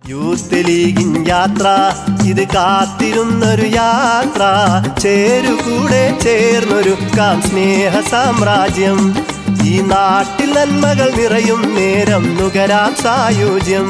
youth ലീഗിൻ യാത്ര ഇത് കാത്തിരുന്നൊരു യാത്ര ചേരുകൂടെ ചേർന്നൊരുക്കാം സ്നേഹ സാമ്രാജ്യം ഈ നാട്ടിൽ നന്മകൾ നിറയും നേരം നുകരാം സായുജ്യം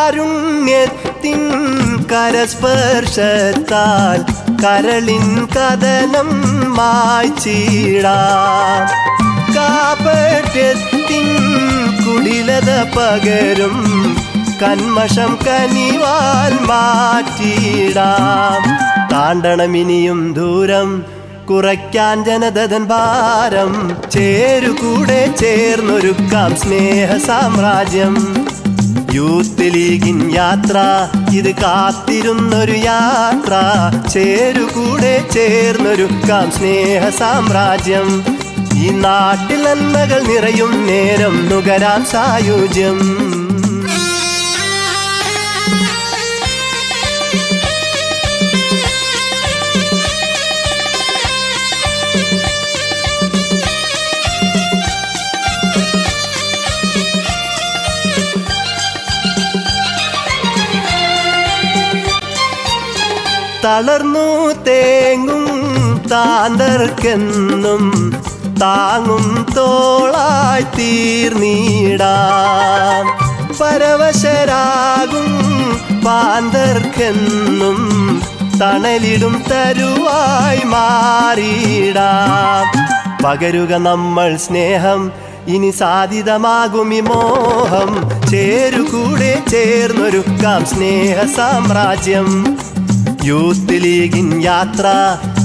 കാരുണ്യത്തിൻ കരസ്പർശത്താൽ കരളിൻ കഥനം മായ്ച്ചിടാം കാപട്യത്തിൻ കുടിലത പകരും കന്മഷം കനിവാൽ മാറ്റിടാം താണ്ടണമിനിയും ദൂരം കുറയ്ക്കാൻ ജനതൻ ഭാരം ചേരുകൂടെ ചേർന്നൊരുക്കാം സ്നേഹ സാമ്രാജ്യം യൂത്ത് ലീഗിൻ യാത്ര ഇത് കാത്തിരുന്നൊരു യാത്ര ചേരുകൂടെ ചേർന്നൊരുക്കാം സ്നേഹ സാമ്രാജ്യം ഈ നാട്ടിൽ നന്മകൾ നിറയും നേരം നുകരാം സായുജ്യം തളർന്നു തേങ്ങും താന്തർക്കെന്നും താങ്ങും തോളായി തീർന്നിടാം പരവശരാകും പാന്തർക്കെന്നും തണലിടും തരുവായി മാറിടാം പകരുക നമ്മൾ സ്നേഹം ഇനി സാധിതമാകും ഈ മോഹം ചേരുകൂടെ ചേർന്നൊരുക്കാം സ്നേഹ സാമ്രാജ്യം യൂത്ത് ലീഗിൻ യാത്ര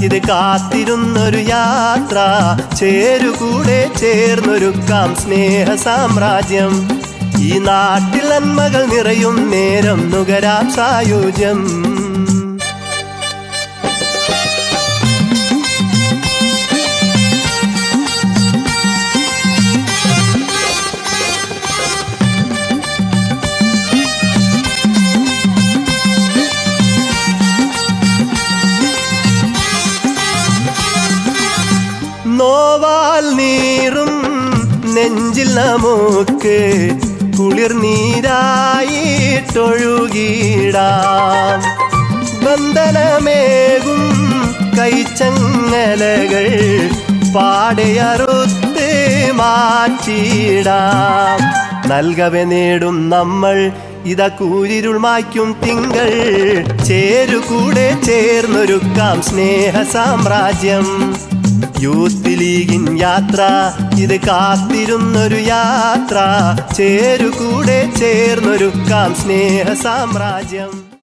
ഇത് കാത്തിരുന്നൊരു യാത്ര ചേരുകൂടെ ചേർന്നൊരുക്കാം സ്നേഹ സാമ്രാജ്യം ഈ നാട്ടിൽ നന്മകൾ നിറയും നേരം നുകരാം സായുജ്യം നോവാൽ നീറും നെഞ്ചിൽ നമുക്ക് കുളിർനീരായിട്ടൊഴുകിടാം ബന്ധനമേകും കൈച്ചങ്ങലകൾ പാടയറുത്ത് മാറ്റിടാം നൽകവെ നേടും നമ്മൾ ഇതാ കൂരിരുൾ മായ്ക്കും തിങ്കൾ ചേരുകൂടെ ചേർന്നൊരുക്കാം സ്നേഹ സാമ്രാജ്യം യൂത്ത് ലീഗിൻ യാത്ര ഇത് കാത്തിരുന്നൊരു യാത്ര ചേരുകൂടെ ചേർന്നൊരുക്കാം സ്നേഹ സാമ്രാജ്യം